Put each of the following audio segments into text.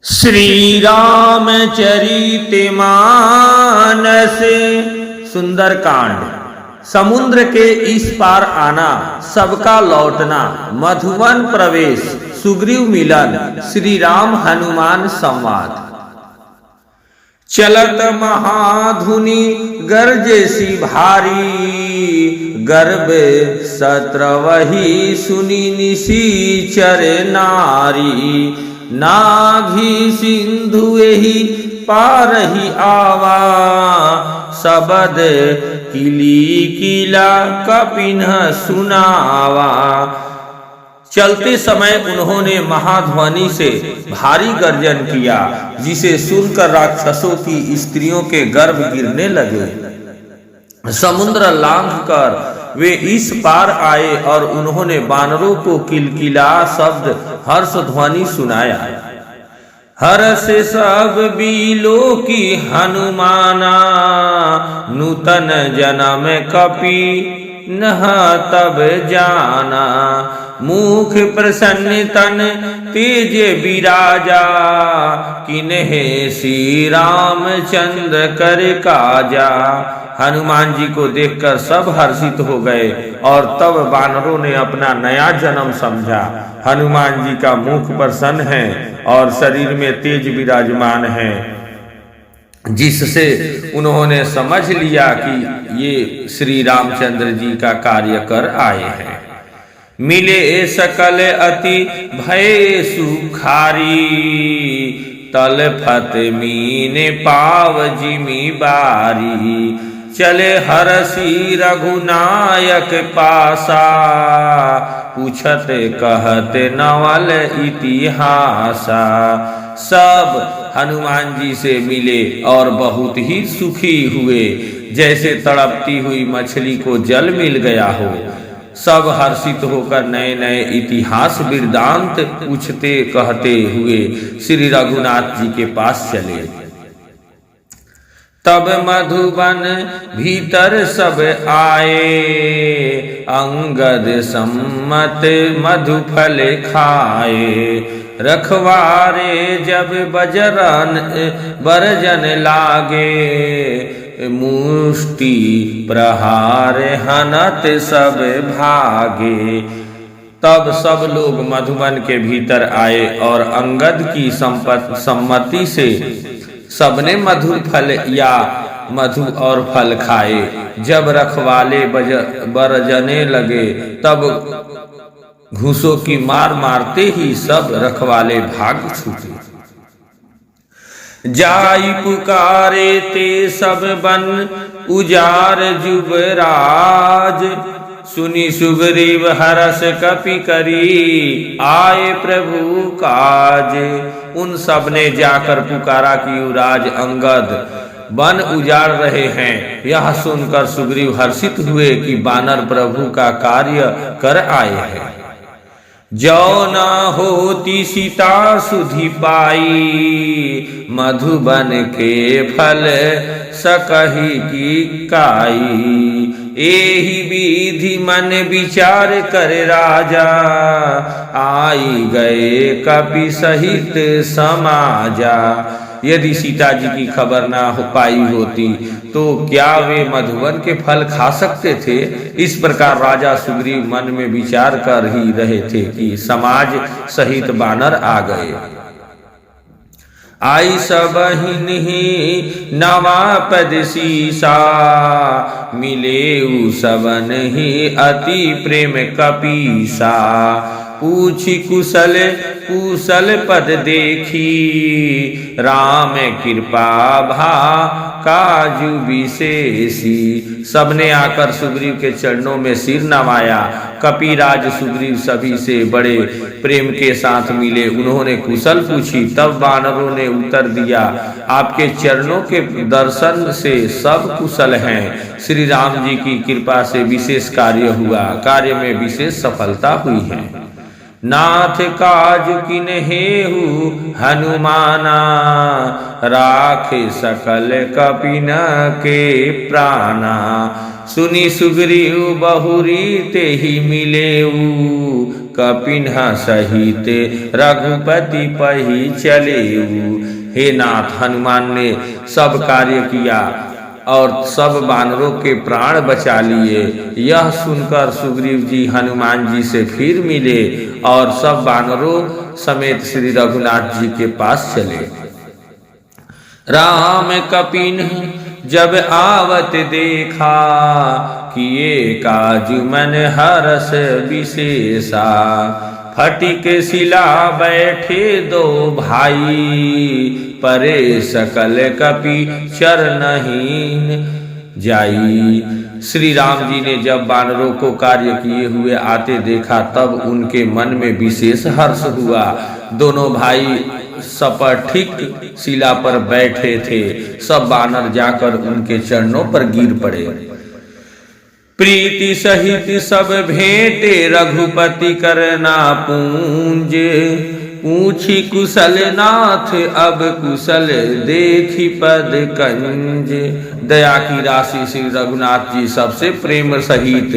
श्री रामचरितमानस सुंदरकांड। समुद्र के इस पार आना, सबका लौटना, मधुवन प्रवेश, सुग्रीव मिलन, श्री राम हनुमान संवाद। चलत महाधुनि गर्जसी भारी, गर्भ सत्रवही सुनी निशीचर नारी। नाघी सिंधु एहि पारहि आवा, सबद किली किला कपिन सुनावा। चलते समय उन्होंने महाध्वनि से भारी गर्जन किया, जिसे सुनकर राक्षसों की स्त्रियों के गर्भ गिरने लगे। समुद्र लांघकर वे इस पार आए और उन्होंने वानरों को किलकिला शब्द हर्ष ध्वनि सुनाया। हर्ष सब बीलो की हनुमाना, नूतन जन्म कपि नह तब जाना। मुख प्रसन्न तन तेज विराजा, किन्हे श्री रामचंद्र कर काजा। हनुमान जी को देखकर सब हर्षित हो गए और तब वानरों ने अपना नया जन्म समझा। हनुमान जी का मुख प्रसन्न है और शरीर में तेज विराजमान है, जिससे उन्होंने समझ लिया कि ये श्री रामचंद्र जी का कार्य कर आए हैं। मिले सकल अति भय सुखारी, तलफत मीने पाव जिमी बारी। चले हरसी रघुनायक पासा, पूछत कहत नवल इतिहासा। सब हनुमान जी से मिले और बहुत ही सुखी हुए, जैसे तड़पती हुई मछली को जल मिल गया हो। सब हर्षित होकर नए नए इतिहास वृत्तांत पूछते कहते हुए श्री रघुनाथ जी के पास चले। तब मधुबन भीतर सब आए, अंगद सम्मत मधुफल खाए। रखवारे जब बरजन लागे, मुष्टि प्रहार हनत सब भागे। तब सब लोग मधुबन के भीतर आए और अंगद की सम्मति से सबने मधुर फल या मधु और फल खाए। जब रखवाले बरजने लगे, तब घूसों की मार मारते ही सब रखवाले भाग छूटे। जाई पुकारे ते सब बन उजार जुबराज, सुनी सुग्रीव हरस कपि करी, आए प्रभु काज। उन सब ने जाकर पुकारा कि युवराज अंगद वन उजाड़ रहे हैं। यह सुनकर सुग्रीव हर्षित हुए कि वानर प्रभु का कार्य कर आए हैं। जो न होती सीता सुधि पाई, मधुबन के फल सकही की काई। एहि विधि मन विचार कर राजा, आई गए कपि सहित समाजा। यदि सीता जी की खबर ना हो पाई होती तो क्या वे मधुबन के फल खा सकते थे? इस प्रकार राजा सुग्रीव मन में विचार कर ही रहे थे कि समाज सहित वानर आ गए। आई सबहिनि नवा पद सीसा, मिले सबन ही अति प्रेम कपीसा। पूछी कुशल कुशल पद देखी, राम कृपा भा काजु विशेषी। सबने आकर सुग्रीव के चरणों में सिर नवाया। कपिराज सुग्रीव सभी से बड़े प्रेम के साथ मिले। उन्होंने कुशल पूछी, तब वानरों ने उत्तर दिया, आपके चरणों के दर्शन से सब कुशल हैं। श्री राम जी की कृपा से विशेष कार्य हुआ, कार्य में विशेष सफलता हुई है। नाथ काज किन्हेहु हनुमाना, राखे सकल कपिन के प्राणा। सुनी सुग्रीव बहुरी ते ही मिलेऊ, कपिन्ह सहित रघुपति पही चलेऊ। हे नाथ, हनुमान ने सब कार्य किया और सब वानरों के प्राण बचा लिए। यह सुनकर सुग्रीव जी हनुमान जी से फिर मिले और सब वानरों समेत श्री रघुनाथ जी के पास चले। राम कपिन्ह जब आवत देखा, किए काजु मन हरस विशेषा। फटिक शिला बैठे दो भाई, परे सकल कपि चरणहीन जाई। श्री राम जी ने जब वानरों को कार्य किए हुए आते देखा, तब उनके मन में विशेष हर्ष हुआ। दोनों भाई सपठिक शिला पर बैठे थे। सब वानर जाकर उनके चरणों पर गिर पड़े। प्रीति सहित सब भेंटे रघुपति करना पूंज, पूछी कुशल नाथ अब कुशल देखी पद कंज। दया की राशि श्री रघुनाथ जी सबसे प्रेम सहित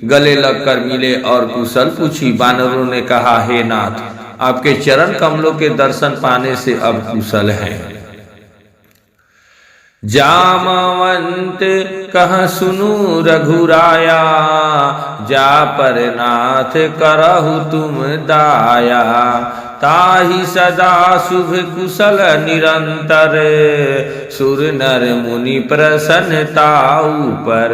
गले लगकर मिले और कुशल पूछी। वानरों ने कहा, हे नाथ, आपके चरण कमलों के दर्शन पाने से अब कुशल हैं। जामवंत कह सुनु रघुराया, जा पर नाथ करहु तुम दाया। ताहि सदा शुभ कुशल निरंतर, सुर नर मुनि प्रसन्नताऊ पर।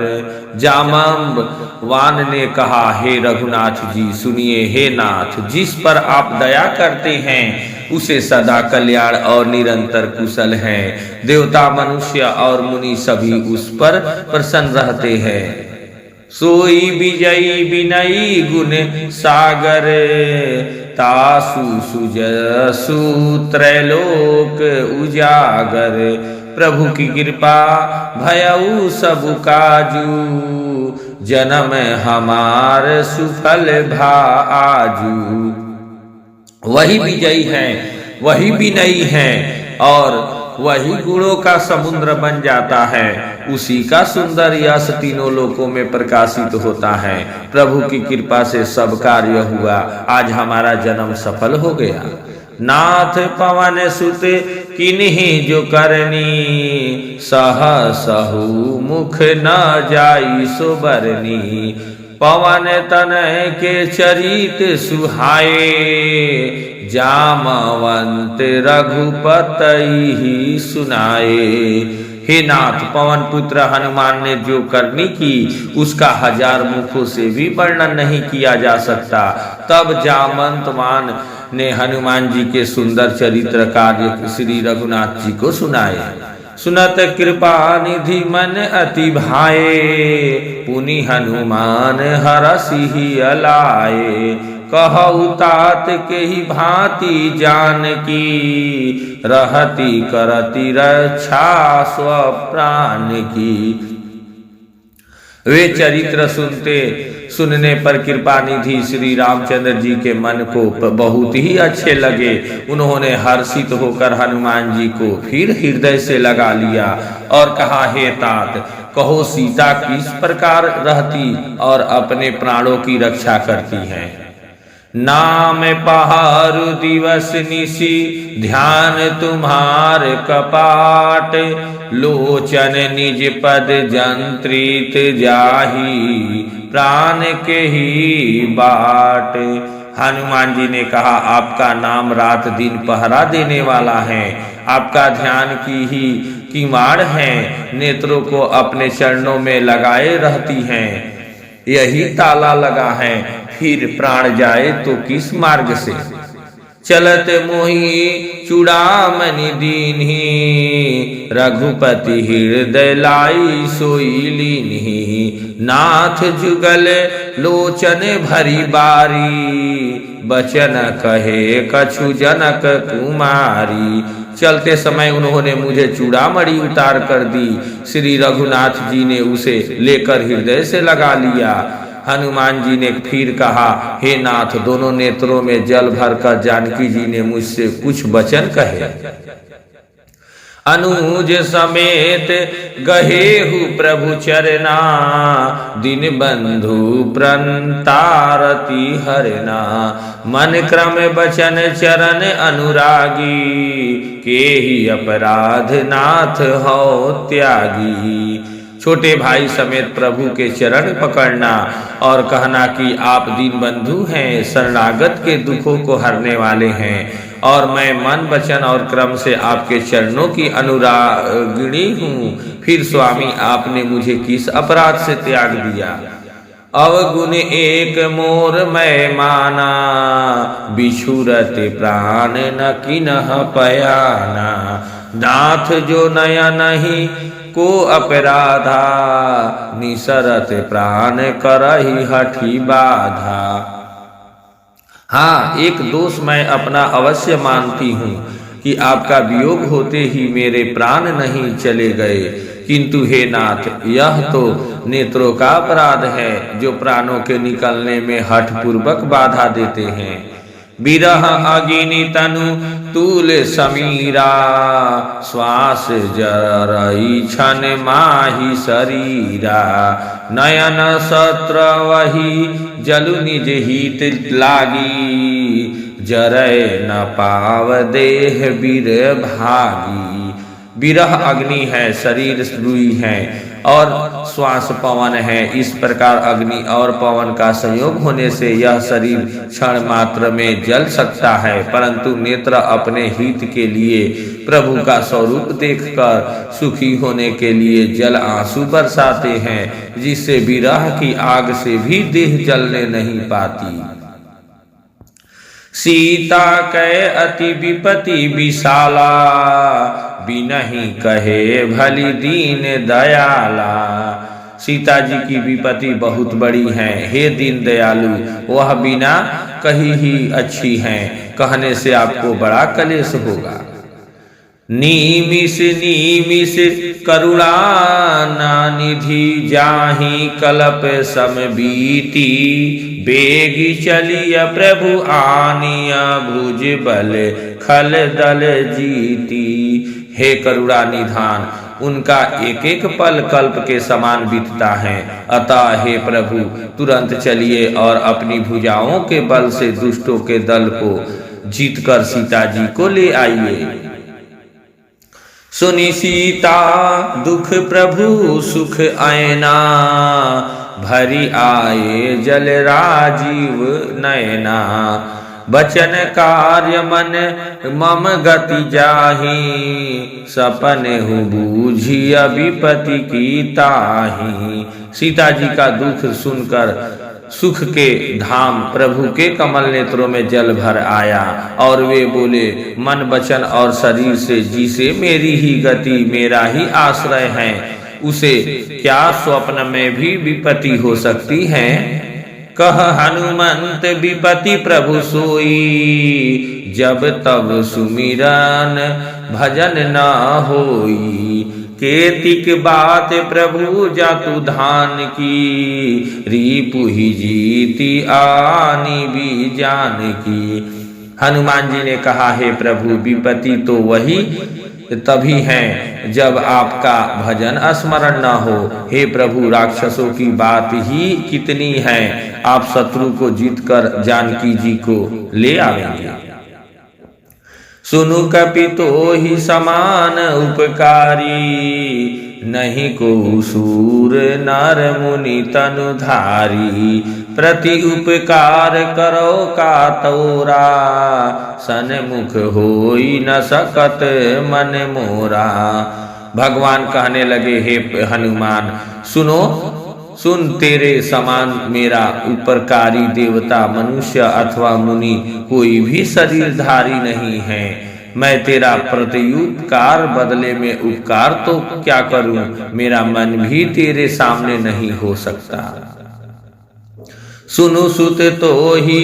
जामवान ने कहा, हे रघुनाथ जी सुनिए। हे नाथ, जिस पर आप दया करते हैं उसे सदा कल्याण और निरंतर कुशल हैं। देवता मनुष्य और मुनि सभी उस पर प्रसन्न रहते हैं। सोई विजयी विनयी गुण सागर, तासु सुजसु त्रैलोक उजागर। प्रभु की कृपा भयउ सब काजू, जन्म हमार सुफल भाजू। वही विजयी हैं, वही विनयी हैं और वही गुणों का समुद्र बन जाता है। उसी का सुंदर यश तीनों लोकों में प्रकाशित होता है। प्रभु की कृपा से सब कार्य हुआ। आज हमारा जन्म सफल हो गया। नाथ पवन सुत किन्हीं जो करनी, सहु मुख न जाई सो बरनी। पवन तनय के चरित सुहाए, जामवंत रघुपति ही सुनाए। हे नाथ, पवन पुत्र हनुमान ने जो करनी की उसका 1000 मुखों से भी वर्णन नहीं किया जा सकता। तब जामवंतमान ने हनुमान जी के सुंदर चरित्र कार्य श्री रघुनाथ जी को सुनाए। सुनत कृपा निधि मन अति भाए, पुनि हनुमान हरषि अलाए। कहु तात के ही भांति जानकी, रहती करती रक्षा स्व प्राण की। वे चरित्र सुनने पर कृपा निधि श्री रामचंद्र जी के मन को बहुत ही अच्छे लगे। उन्होंने हर्षित होकर हनुमान जी को फिर हृदय से लगा लिया और कहा, हे तात, कहो सीता किस प्रकार रहती और अपने प्राणों की रक्षा करती है। नाम पहारु दिवस निशि, ध्यान तुम्हार कपाट। लोचन निज पद जंत्रित जाही, प्राण के ही बाट। हनुमान जी ने कहा, आपका नाम रात दिन पहरा देने वाला है। आपका ध्यान की ही कीमाड़ है, नेत्रों को अपने चरणों में लगाए रहती हैं। यही ताला लगा है, फिर प्राण जाए तो किस मार्ग से। चलत मोही चूड़ामणि दीन्ही, रघुपति हृदय लाई सोई लीन्ही। नाथ जुगल लोचन भरी बारी, बचन कहे कछु जनक कुमारी। चलते समय उन्होंने मुझे चूड़ामणि उतार कर दी। श्री रघुनाथ जी ने उसे लेकर हृदय से लगा लिया। हनुमान जी ने फिर कहा, हे नाथ, दोनों नेत्रों में जल भरकर जानकी जी ने मुझसे कुछ वचन कहे। अनुज समेत गहेहु प्रभु चरना, दिन बंधु प्रंतारति हरना। मन क्रम बचन चरण अनुरागी, के ही अपराध नाथ हो त्यागी। छोटे भाई समेत प्रभु के चरण पकड़ना और कहना कि आप दीन बंधु हैं, शरणागत के दुखों को हरने वाले हैं, और मैं मन वचन और क्रम से आपके चरणों की अनुरागिणी हूँ। फिर स्वामी आपने मुझे किस अपराध से त्याग दिया? अवगुण एक मोर मैं माना, बिछुरत प्राण न किन्ह पयाना। नाथ जो नया नहीं को अपराधा, निसरत प्राण करहि हठी बाधा। हाँ, एक दोष मैं अपना अवश्य मानती हूँ कि आपका वियोग होते ही मेरे प्राण नहीं चले गए, किंतु हे नाथ, यह तो नेत्रों का अपराध है जो प्राणों के निकलने में हठपूर्वक बाधा देते हैं। बिरह अगिनि तनु तूल समीरा, श्वास जरई छन माही शरीरा। नयन सत्र वही जलु निज हित लागी, जरय न पाव देह बीर भागी। बिरह अग्नि है, शरीर रुई है और श्वास पवन है। इस प्रकार अग्नि और पवन का संयोग होने से यह शरीर क्षण मात्र में जल सकता है, परंतु नेत्र अपने हित के लिए प्रभु का स्वरूप देखकर सुखी होने के लिए जल आंसू बरसाते हैं, जिससे विरह की आग से भी देह जलने नहीं पाती। सीता कै अति विपति विशाला, बिनहि कहे भली दीन दयाला। सीता जी की विपत्ति बहुत बड़ी है, हे दीन दयालु, वह बिना कही ही अच्छी हैं, कहने से आपको बड़ा कलेश होगा। नीमिष नीमिष करुणा निधि, जाहि कल्प समबीती। बेगी चलिय प्रभु आनिया, भुज बल खल दल जीती। हे करुणा निधान, उनका एक एक पल कल्प के समान बीतता है, अतः हे प्रभु तुरंत चलिए और अपनी भुजाओं के बल से दुष्टों के दल को जीतकर सीता जी को ले आइए। सुनी सीता दुख प्रभु सुख आयना, भरी आए जल राजीव नयना। बचन कार्य मन मम गति जाहि, सपन हूँ बूझी विपति की ताहि। सीता जी का दुख सुनकर सुख के धाम प्रभु के कमल नेत्रों में जल भर आया और वे बोले, मन वचन और शरीर से जिसे मेरी ही गति मेरा ही आश्रय है, उसे क्या स्वप्न में भी विपत्ति हो सकती है? कह हनुमंत विपत्ति प्रभु सोई, जब तब सुमिरन भजन न होई। केतिक बात प्रभु जातु धान की, रिपु ही जीती आनी भी जान की। हनुमान जी ने कहा, हे प्रभु विपत्ति तो वही तभी है जब आपका भजन स्मरण न हो। हे प्रभु राक्षसों की बात ही कितनी है, आप शत्रु को जीतकर जानकी जी को ले आवेंगे। सुनु कपितो ही समान उपकारी, नहीं को सूर नर मुनि तनुधारी। प्रति उपकार करो का तोरा, सन्मुख होई न सकत मन मोरा। भगवान कहने लगे, हे हनुमान सुनो, सुन, तेरे समान मेरा उपकारी देवता मनुष्य अथवा मुनि कोई भी शरीरधारी नहीं है। मैं तेरा प्रत्युपकार बदले में उपकार तो क्या करूं, मेरा मन भी तेरे सामने नहीं हो सकता। सुनु सुत तो ही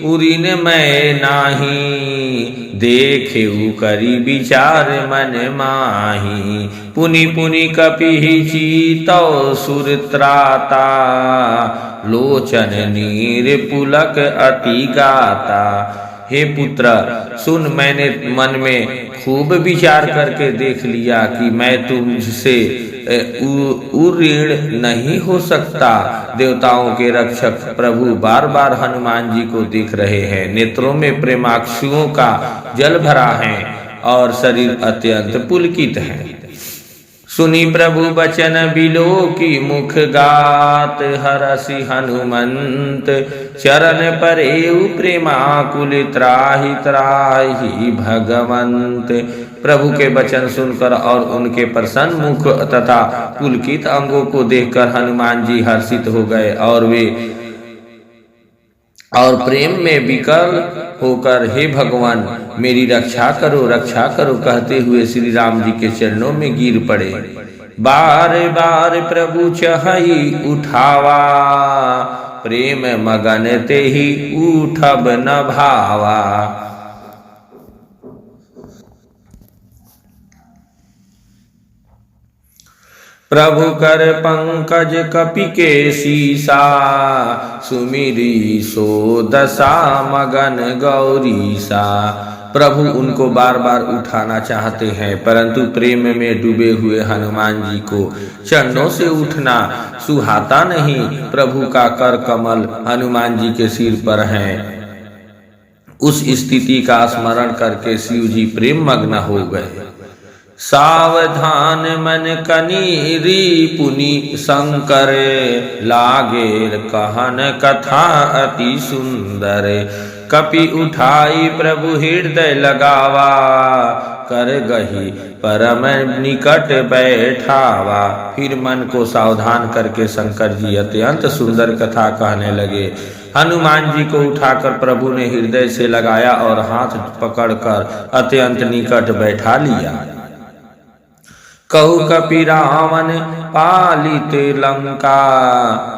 उरिन मैं नाही, देखे करी विचार मन माही। पुनि पुनि कपि चीतौ सुर त्राता, लोचन नीर पुलक अति गाता। हे पुत्र सुन, मैंने मन में खूब विचार करके देख लिया कि मैं तुमसे ऋण नहीं हो सकता। देवताओं के रक्षक प्रभु बार बार हनुमान जी को देख रहे हैं। नेत्रों में प्रेमाक्षुओं का जल भरा है और शरीर अत्यंत पुलकित है। सुनी प्रभु बचन बिलो की मुख गात, हरसि हनुमंत चरण परेउ प्रेमाकुल, त्राहि त्राहि भगवंत। प्रभु के वचन सुनकर और उनके प्रसन्न मुख तथा पुलकित अंगों को देखकर हनुमान जी हर्षित हो गए और प्रेम में विकल होकर हे भगवान मेरी रक्षा करो कहते हुए श्री राम जी के चरणों में गिर पड़े। बार बार प्रभु चहई उठावा, प्रेम मगन ते ही उठब न भावा। प्रभु कर पंकज कपि के सीसा, सुमिरी सो दशा मगन गौरीसा। प्रभु उनको बार बार उठाना चाहते हैं, परंतु प्रेम में डूबे हुए हनुमान जी को चरणों से उठना सुहाता नहीं। प्रभु का कर कमल हनुमान जी के सिर पर है। उस स्थिति का स्मरण करके शिव जी प्रेम मग्न हो गए। सावधान मन कनीरी पुनि शंकर, लागे कहन कथा अति सुंदर। कपि उठाई प्रभु हृदय लगावा, कर गही परम निकट बैठावा। फिर मन को सावधान करके शंकर जी अत्यंत सुंदर कथा कहने लगे। हनुमान जी को उठाकर प्रभु ने हृदय से लगाया और हाथ पकड़कर अत्यंत निकट बैठा लिया। कहु कपि रावण पालित लंका,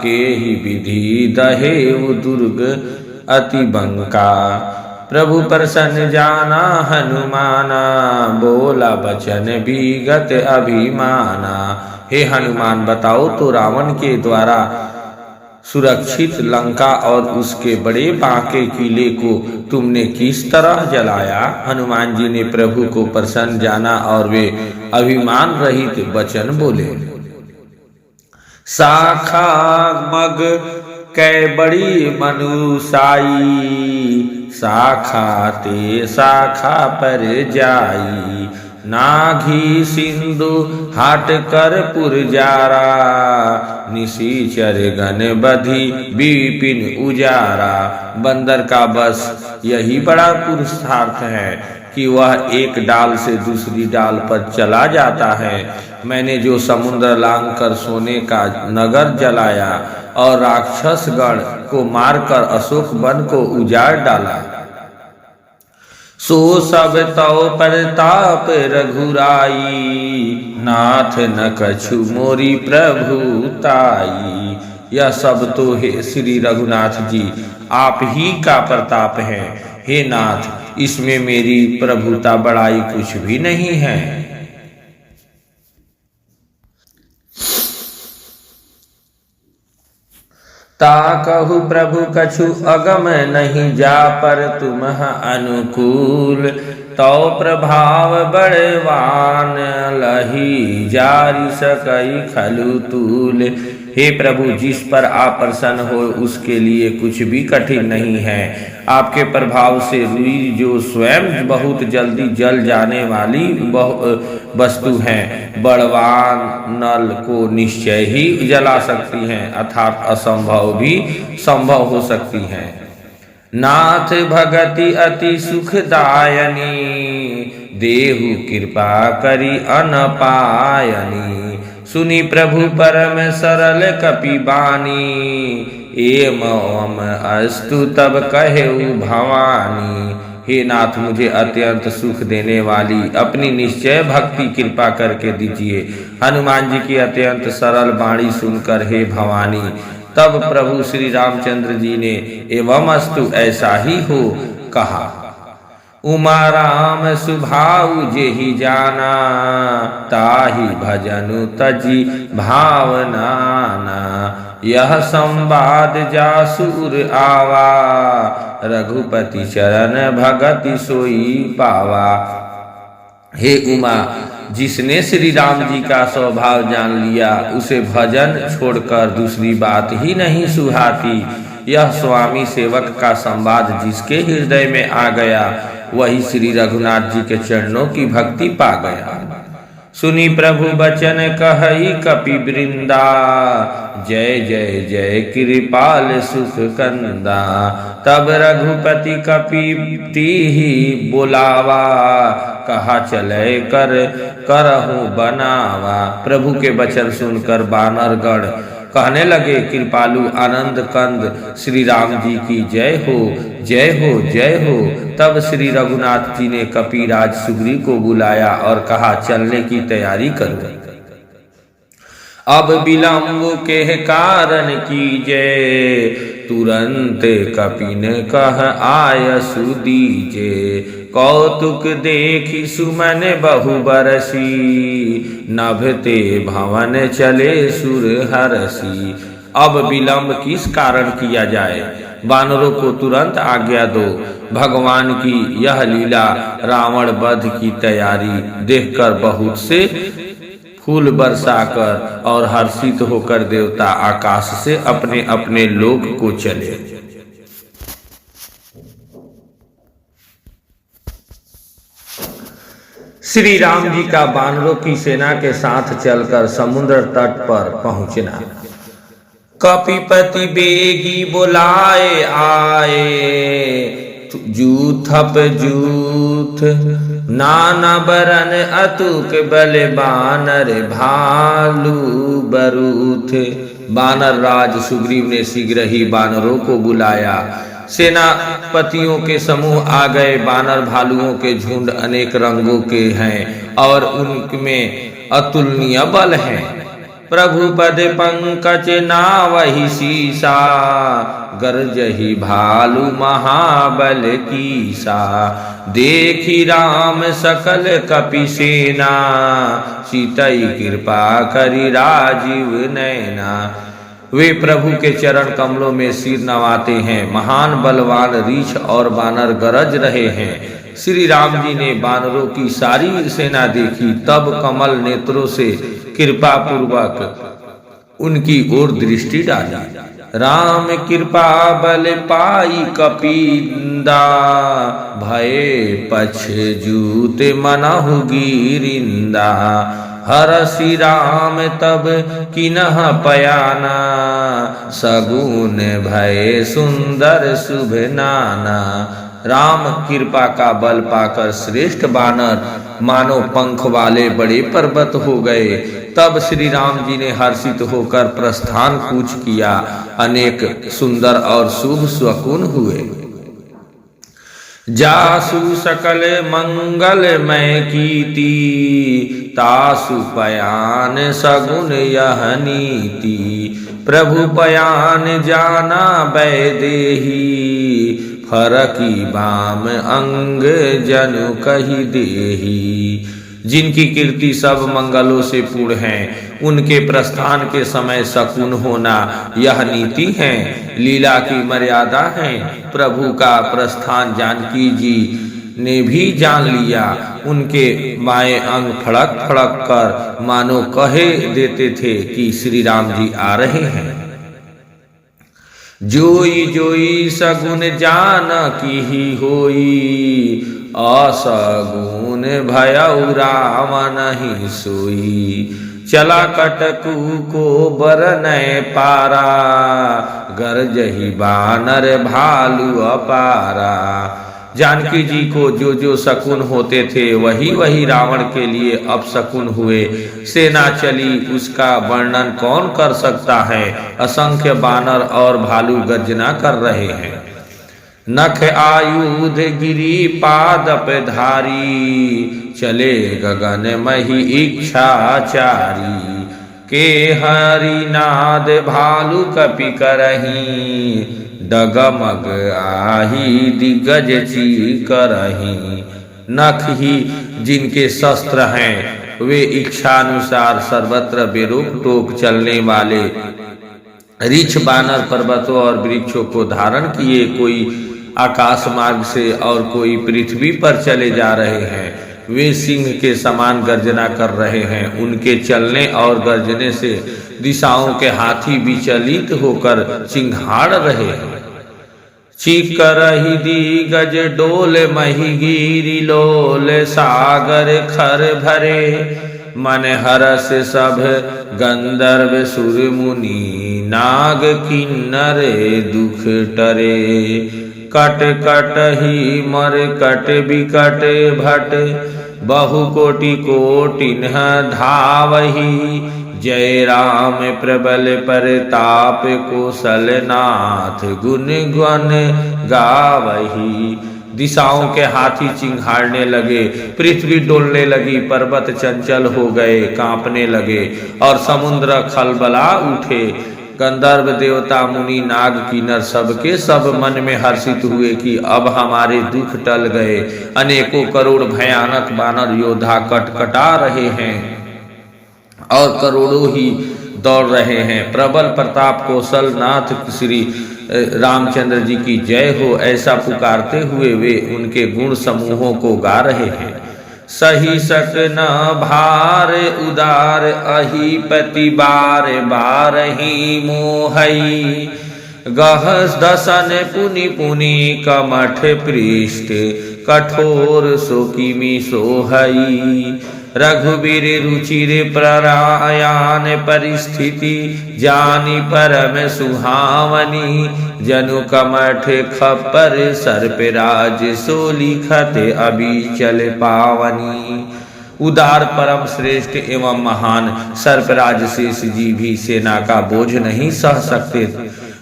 के ही विधि दहेउ दुर्ग अति बंका। प्रभु प्रसन्न जाना हनुमाना, बोला बचन विगत अभिमाना। हे हनुमान बताओ तो रावण के द्वारा सुरक्षित लंका और उसके बड़े बांके किले को तुमने किस तरह जलाया। हनुमान जी ने प्रभु को प्रसन्न जाना और वे अभिमान रहित वचन बोले। शाखा मग कै बड़ी मनुसाई, शाखा ते शाखा पर जाई। नाघी सिंधु हाट कर पुरजारा, निशिचर गण बधि विपिन उजारा। बंदर का बस यही बड़ा पुरुषार्थ है कि वह एक डाल से दूसरी डाल पर चला जाता है। मैंने जो समुद्र लांग कर सोने का नगर जलाया और राक्षसगण को मारकर अशोक वन को उजाड़ डाला, सो सब तव प्रताप रघुराई। नाथ न कछु मोरी प्रभुताई। यह सब तो हे श्री रघुनाथ जी आप ही का प्रताप है। हे नाथ इसमें मेरी प्रभुता बड़ाई कुछ भी नहीं है। ताकहु प्रभु कछु अगम नहीं, जा पर तुम अनुकूल। तो प्रभाव बड़वान, लही जारी सकई खलु तूल। हे प्रभु जिस पर आप प्रसन्न हो उसके लिए कुछ भी कठिन नहीं है। आपके प्रभाव से रुई जो स्वयं बहुत जल्दी जल जाने वाली वस्तु है, बड़वान नल को निश्चय ही जला सकती हैं, अर्थात असंभव भी संभव हो सकती हैं। नाथ भगति अति सुखदायनी, देहु कृपा करी अनपायनी। सुनी प्रभु परम सरल कपि बानी, एवं अस्तु तब कहेउ भवानी। हे नाथ मुझे अत्यंत सुख देने वाली अपनी निश्चय भक्ति कृपा करके दीजिए। हनुमान जी की अत्यंत सरल वाणी सुनकर हे भवानी, तब प्रभु श्री रामचंद्र जी ने एवं अस्तु ऐसा ही हो कहा। उमा राम सुभाऊ जेहि जाना, ताहि भजनु तजी भावनाना। यह संवाद जासुर आवा, रघुपति चरण भगति सोई पावा। हे उमा, जिसने श्री राम जी का स्वभाव जान लिया उसे भजन छोड़कर दूसरी बात ही नहीं सुहाती। यह स्वामी सेवक का संवाद जिसके हृदय में आ गया वही श्री रघुनाथ जी के चरणों की भक्ति पा गया। सुनी प्रभु बचन कहई कपि वृंदा, जय जय जय कृपाल सुख कंदा। तब रघुपति कपि ही बोलावा, कहा चले करहु बनावा। प्रभु के वचन सुनकर बानरगण कहने लगे, कृपालु आनंद कंद श्री राम जी की जय हो, जय हो, जय हो। तब श्री रघुनाथ जी ने कपिराज सुग्रीव को बुलाया और कहा, चलने की तैयारी करो। अब विलंब के कारण कीजे, तुरंत कपि ने कह आयसु दीजे। कौतुक देखी सुमन बहु बरसी, नभते भवन चले सुर हरसी। अब विलंब किस कारण किया जाए, वानरों को तुरंत आज्ञा दो। भगवान की यह लीला रावण वध की तैयारी देखकर बहुत से फूल बरसाकर और हर्षित होकर देवता आकाश से अपने अपने लोक को चले। श्री राम जी का वानरों की सेना के साथ चलकर समुद्र तट पर पहुंचना। कपिपति बेगी बुलाए आए, जूथप जूथ नाना बरन अतुक बल बानर भालू बरूथ। बानर राज सुग्रीव ने शीघ्र ही बानरों को बुलाया। सेनापतियों के समूह आ गए। बानर भालुओं के झुंड अनेक रंगों के हैं और उनमें अतुलनीय बल है। प्रभु पद पंकज नावहि सीसा, गरजहि भालु महाबल कीसा। देखी राम सकल कपि सेना, सीतई कृपा करि राजीव नैना। वे प्रभु के चरण कमलों में सिर नवाते हैं। महान बलवान रीछ और बानर गरज रहे हैं। श्री राम जी ने बानरों की सारी सेना देखी, तब कमल नेत्रों से कृपा पूर्वक उनकी ओर दृष्टि डाली। राम कृपा बल पाई कपिंदा, भये पछ जूत मनहु गिरिंदा। हरसि राम तब किन्ह पयाना, सगुन भय सुंदर शुभ नाना। राम कृपा का बल पाकर श्रेष्ठ बानर मानो पंख वाले बड़े पर्वत हो गए। तब श्री राम जी ने हर्षित होकर प्रस्थान कूच किया। अनेक सुंदर और शुभ शकुन हुए। जासु सकल मंगलमय कीर्ति, तासु पयान सगुन यह नीति। प्रभु पयान जाना वैदेही, फरकी बाम अंग जनु कहि देही। जिनकी कीर्ति सब मंगलों से पूर्ण है, उनके प्रस्थान के समय शकुन होना यह नीति है, लीला की मर्यादा है। प्रभु का प्रस्थान जानकी जी ने भी जान लिया। उनके बाएं अंग फड़क फड़क कर मानो कहे देते थे कि श्री राम जी आ रहे हैं। जोई जोई सगुन जान की ही होई, असगुन भयउ रावण ही सोई। चला कटकू को बरनय पारा, गरजहि बानर भालू अपारा। जानकी जी को जो जो शकुन होते थे वही वही रावण के लिए अपशकुन हुए। सेना चली, उसका वर्णन कौन कर सकता है। असंख्य बानर और भालू गर्जना कर रहे हैं। नख आयुध गिरी पादप धारी, चले गगन मही इच्छाचारी। के हरि नाद भालू कपि करही, डगमग आही दिग्गज ची करही। नख ही जिनके शस्त्र हैं, वे इच्छानुसार सर्वत्र बेरोक टोक चलने वाले रीछ बानर पर्वतों और वृक्षों को धारण किए कोई आकाश मार्ग से और कोई पृथ्वी पर चले जा रहे हैं। वे सिंह के समान गर्जना कर रहे हैं। उनके चलने और गर्जने से दिशाओं के हाथी विचलित होकर चिंघाड़ रहे हैं। चीख रही दी गज डोल महिगिरी लोल सागर खर भरे, मन हरस सब गंधर्व सुर मुनि नाग किन्नर दुख टरे। कट कट ही मर कट बिकट भट बहु कोटि कोटिन धावही, जय राम प्रबल परताप कौशलनाथ गुण गण गावही। दिशाओं के हाथी चिंघाड़ने लगे, पृथ्वी डोलने लगी, पर्वत चंचल हो गए, कांपने लगे और समुद्र खलबला उठे। गंधर्व देवता मुनि नाग किन्नर सबके सब मन में हर्षित हुए कि अब हमारे दुख टल गए। अनेकों करोड़ भयानक वानर योद्धा कटकटा रहे हैं और करोड़ों ही दौड़ रहे हैं। प्रबल प्रताप कौशलनाथ श्री रामचंद्र जी की जय हो, ऐसा पुकारते हुए वे उनके गुण समूहों को गा रहे हैं। सही सक न भार उदार अहि पति बार बार ही मोहई, गहस दसन पुनि पुनि कमठ पृष्ठ कठोर सोकिमी सोहई। रघुबीर रुचिर प्रयान परिस्थिति, जानी परम सुहावनी, जनु कमठ खप्पर सर्पराज सो लिखत अभी चल पावनी। उदार परम श्रेष्ठ एवं महान सर्पराज शेष जी भी सेना का बोझ नहीं सह सकते।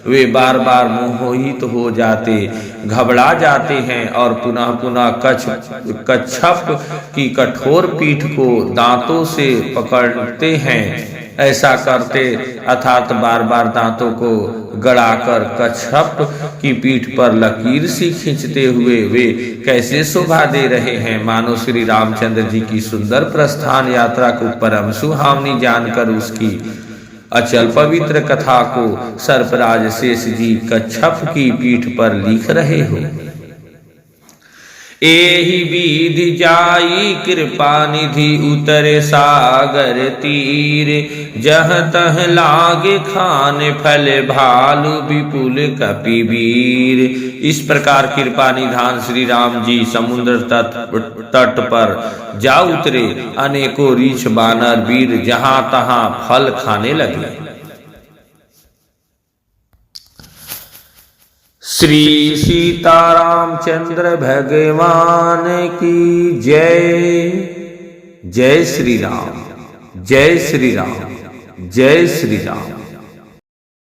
वे बार बार मोहित हो जाते, घबरा जाते हैं और पुनः पुनः कच्छप की कठोर पीठ को दांतों से पकड़ते हैं। ऐसा करते अर्थात बार बार दांतों को गड़ाकर कच्छप की पीठ पर लकीर सी खींचते हुए वे कैसे शोभा दे रहे हैं, मानो श्री रामचंद्र जी की सुंदर प्रस्थान यात्रा को परम सुहावनी जानकर उसकी अचल पवित्र कथा को सर्पराज शेष जी कच्छप की पीठ पर लिख रहे हो। एहि विधि जाई कृपा निधि उतरे सागर तीर, जह तह लागे खान फल भालु विपुल कपिवीर। इस प्रकार कृपा निधान श्री राम जी समुद्र तट पर जा उतरे। अनेकों रीछ बानर वीर जहां तहां फल खाने लगे। श्री सीतारामचंद्र भगवान की जय। जय श्री राम, जय श्री राम, जय श्री राम।